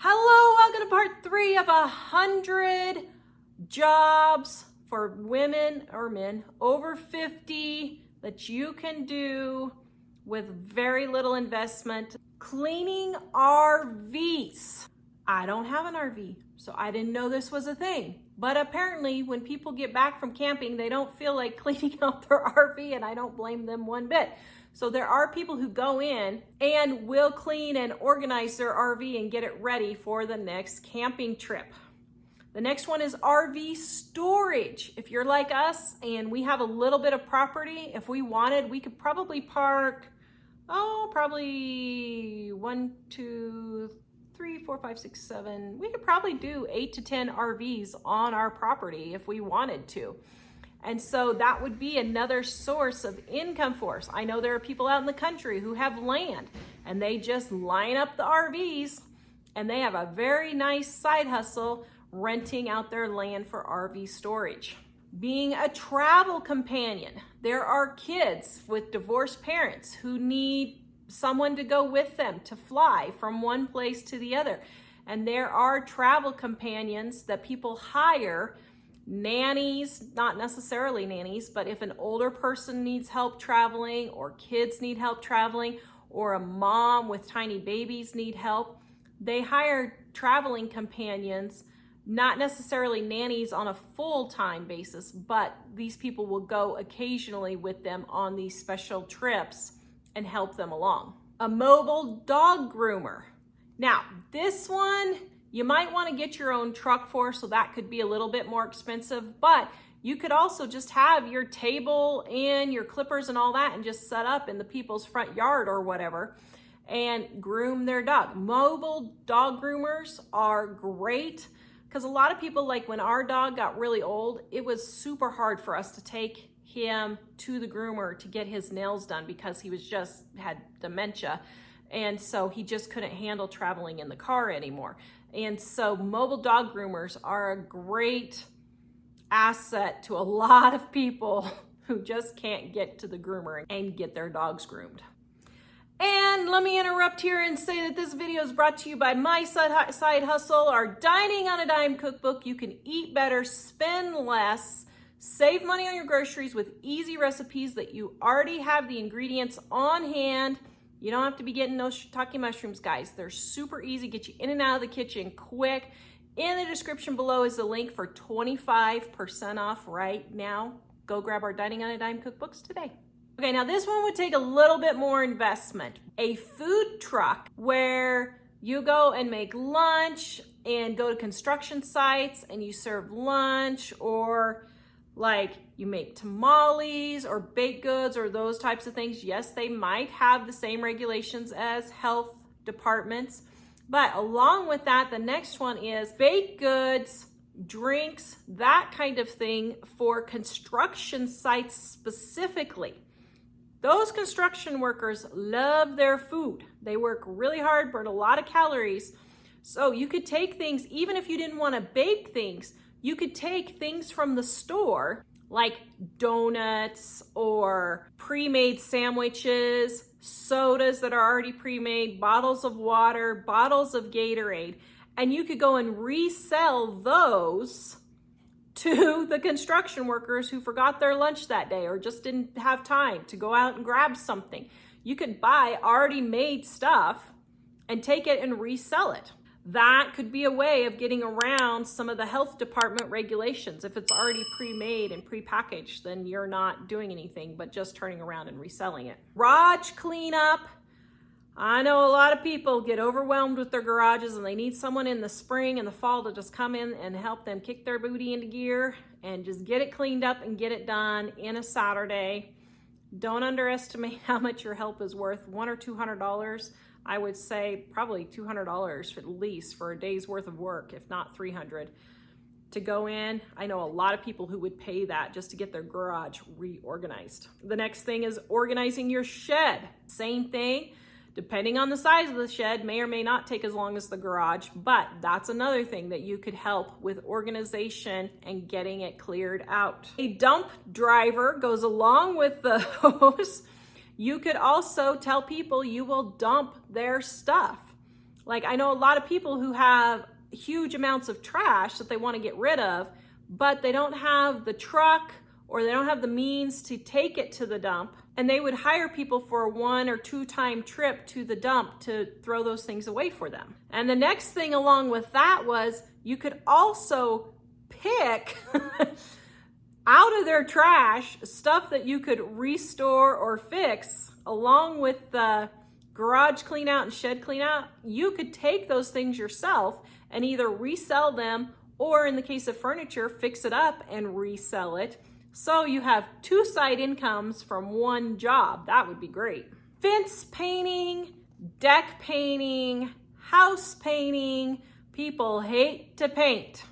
Hello, welcome to part 3 of 100 jobs for women or men over 50 that you can do with very little investment. Cleaning RVs. I don't have an RV, so I didn't know this was a thing. But apparently when people get back from camping, they don't feel like cleaning out their RV, and I don't blame them one bit. So there are people who go in and will clean and organize their RV and get it ready for the next camping trip. The next one is RV storage. If you're like us and we have a little bit of property, if we wanted, we could probably park, probably 1, 2, 3, 4, 5, 6, 7. We could probably do 8 to 10 RVs on our property if we wanted to. And so that would be another source of income for us. I know there are people out in the country who have land and they just line up the RVs and they have a very nice side hustle renting out their land for RV storage. Being a travel companion. There are kids with divorced parents who need someone to go with them to fly from one place to the other. And there are travel companions that people hire. Nannies, not necessarily nannies, but if an older person needs help traveling, or kids need help traveling, or a mom with tiny babies need help, they hire traveling companions, not necessarily nannies on a full-time basis, but these people will go occasionally with them on these special trips and help them along. A mobile dog groomer. Now, this one, you might want to get your own truck for, so that could be a little bit more expensive, but you could also just have your table and your clippers and all that and just set up in the people's front yard or whatever and groom their dog. Mobile dog groomers are great because a lot of people, like when our dog got really old, it was super hard for us to take him to the groomer to get his nails done because he was just had dementia. And so he just couldn't handle traveling in the car anymore. And so mobile dog groomers are a great asset to a lot of people who just can't get to the groomer and get their dogs groomed. And let me interrupt here and say that this video is brought to you by my side hustle, our Dining on a Dime cookbook. You can eat better, spend less, save money on your groceries with easy recipes that you already have the ingredients on hand. You don't have to be getting those shiitake mushrooms, guys. They're super easy, get you in and out of the kitchen quick. In the description below is the link for 25% off right now. Go grab our Dining on a Dime cookbooks today. Okay, now this one would take a little bit more investment. A food truck where you go and make lunch and go to construction sites and you serve lunch, or like you make tamales or baked goods or those types of things. Yes, they might have the same regulations as health departments, but along with that, the next one is baked goods, drinks, that kind of thing for construction sites specifically. Those construction workers love their food. They work really hard, burn a lot of calories. So you could take things, even if you didn't want to bake things, you could take things from the store, like donuts or pre-made sandwiches, sodas that are already pre-made, bottles of water, bottles of Gatorade, and you could go and resell those to the construction workers who forgot their lunch that day or just didn't have time to go out and grab something. You could buy already made stuff and take it and resell it. That could be a way of getting around some of the health department regulations. If it's already pre-made and pre-packaged, then you're not doing anything but just turning around and reselling it. Garage cleanup. I know a lot of people get overwhelmed with their garages and they need someone in the spring and the fall to just come in and help them kick their booty into gear and just get it cleaned up and get it done in a Saturday. Don't underestimate how much your help is worth. $100 or $200. I would say probably $200 at least for a day's worth of work, if not $300 to go in. I know a lot of people who would pay that just to get their garage reorganized. The next thing is organizing your shed. Same thing. Depending on the size of the shed, may or may not take as long as the garage, but that's another thing that you could help with organization and getting it cleared out. A dump driver goes along with those. You could also tell people you will dump their stuff. Like, I know a lot of people who have huge amounts of trash that they want to get rid of, but they don't have the truck or they don't have the means to take it to the dump. And they would hire people for a 1 or 2 time trip to the dump to throw those things away for them. And the next thing along with that was you could also pick out of their trash stuff that you could restore or fix along with the garage clean out and shed clean out. You could take those things yourself and either resell them, or in the case of furniture, fix it up and resell it. So you have 2 side incomes from one job. That would be great. Fence painting, deck painting, house painting. People hate to paint.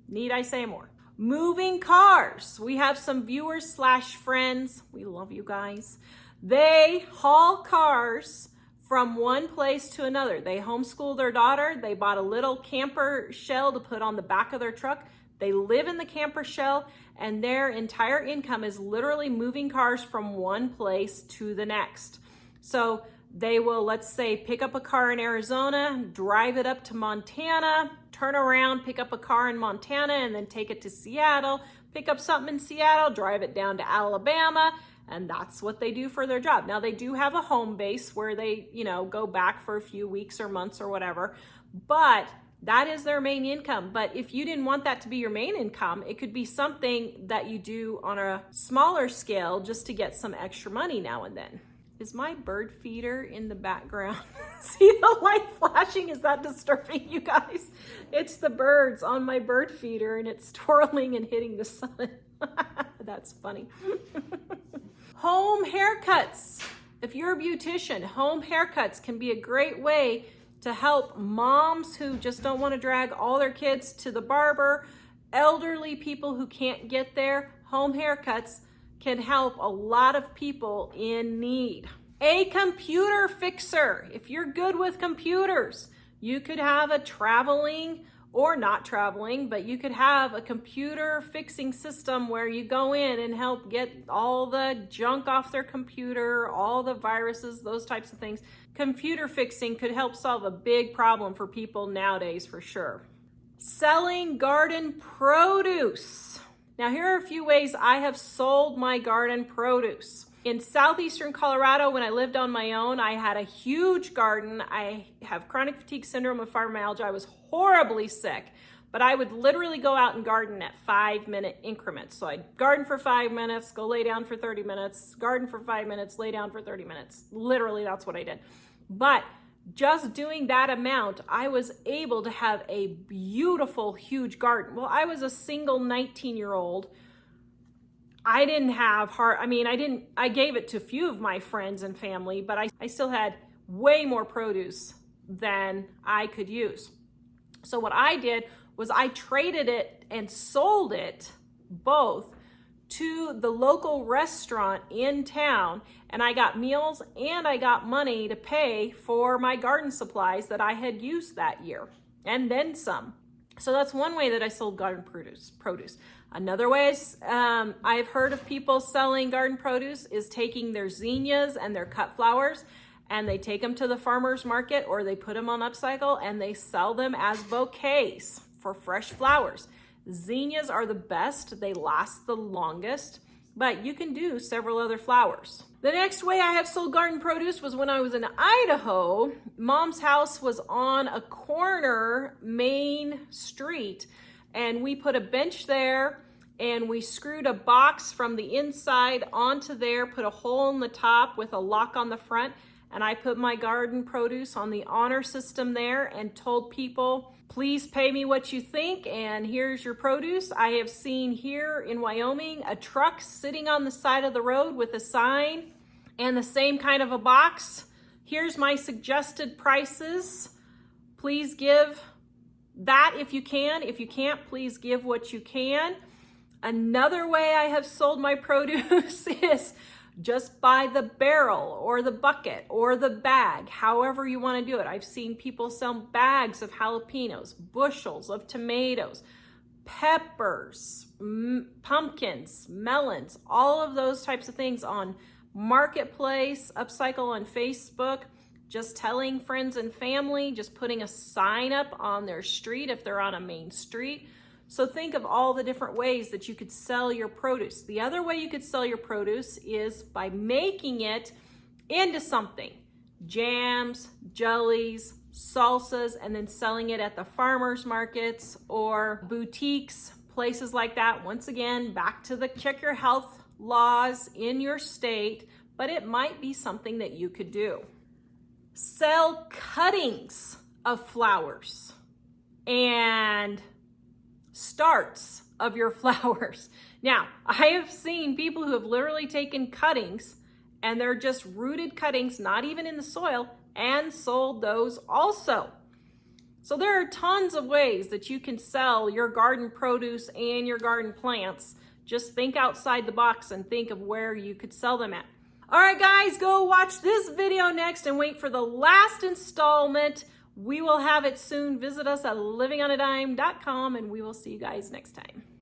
Need I say more? Moving cars. We have some viewers / friends. We love you guys. They haul cars from one place to another. They homeschool their daughter. They bought a little camper shell to put on the back of their truck. They live in the camper shell, and their entire income is literally moving cars from one place to the next. So they will, let's say, pick up a car in Arizona, drive it up to Montana, turn around, pick up a car in Montana, and then take it to Seattle, pick up something in Seattle, drive it down to Alabama, and that's what they do for their job. Now, they do have a home base where they, go back for a few weeks or months or whatever, but that is their main income. But if you didn't want that to be your main income, it could be something that you do on a smaller scale just to get some extra money now and then. Is my bird feeder in the background? See the light flashing? Is that disturbing you guys? It's the birds on my bird feeder, and it's twirling and hitting the sun. That's funny. Home haircuts. If you're a beautician, home haircuts can be a great way to help moms who just don't want to drag all their kids to the barber, elderly people who can't get there. Home haircuts can help a lot of people in need. A computer fixer. If you're good with computers, you could have a traveling or not traveling, but you could have a computer fixing system where you go in and help get all the junk off their computer, all the viruses, those types of things. Computer fixing could help solve a big problem for people nowadays for sure. Selling garden produce. Now, here are a few ways I have sold my garden produce. In southeastern Colorado, when I lived on my own, I had a huge garden. I have chronic fatigue syndrome and fibromyalgia. I was horribly sick, but I would literally go out and garden at 5-minute increments. So I'd garden for 5 minutes, go lay down for 30 minutes, garden for 5 minutes, lay down for 30 minutes. Literally, that's what I did. But just doing that amount, I was able to have a beautiful, huge garden. Well, I was a single 19-year-old. I didn't have I gave it to a few of my friends and family, but I still had way more produce than I could use. So what I did was I traded it and sold it both to the local restaurant in town, and I got meals and I got money to pay for my garden supplies that I had used that year, and then some. So that's one way that I sold garden produce. Another way is I've heard of people selling garden produce is taking their zinnias and their cut flowers, and they take them to the farmer's market, or they put them on upcycle and they sell them as bouquets for fresh flowers. Zinnias are the best. They last the longest, but you can do several other flowers. The next way I have sold garden produce was when I was in Idaho. Mom's house was on a corner main street, and we put a bench there, and we screwed a box from the inside onto there, put a hole in the top with a lock on the front, and I put my garden produce on the honor system there and told people, please pay me what you think, and here's your produce. I have seen here in Wyoming a truck sitting on the side of the road with a sign and the same kind of a box. Here's my suggested prices. Please give that if you can. If you can't, please give what you can. Another way I have sold my produce is just buy the barrel or the bucket or the bag, however you want to do it. I've seen people sell bags of jalapenos, bushels of tomatoes, peppers, pumpkins, melons, all of those types of things on Marketplace, Upcycle on Facebook. just telling friends and family, just putting a sign up on their street if they're on a main street. So think of all the different ways that you could sell your produce. The other way you could sell your produce is by making it into something. Jams, jellies, salsas, and then selling it at the farmers markets or boutiques, places like that. Once again, back to the check your health laws in your state, but it might be something that you could do. Sell cuttings of flowers and starts of your flowers. Now, I have seen people who have literally taken cuttings and they're just rooted cuttings, not even in the soil, and sold those also. So there are tons of ways that you can sell your garden produce and your garden plants. Just think outside the box and think of where you could sell them at. All right, guys, go watch this video next and wait for the last installment. We will have it soon. Visit us at livingonadime.com and we will see you guys next time.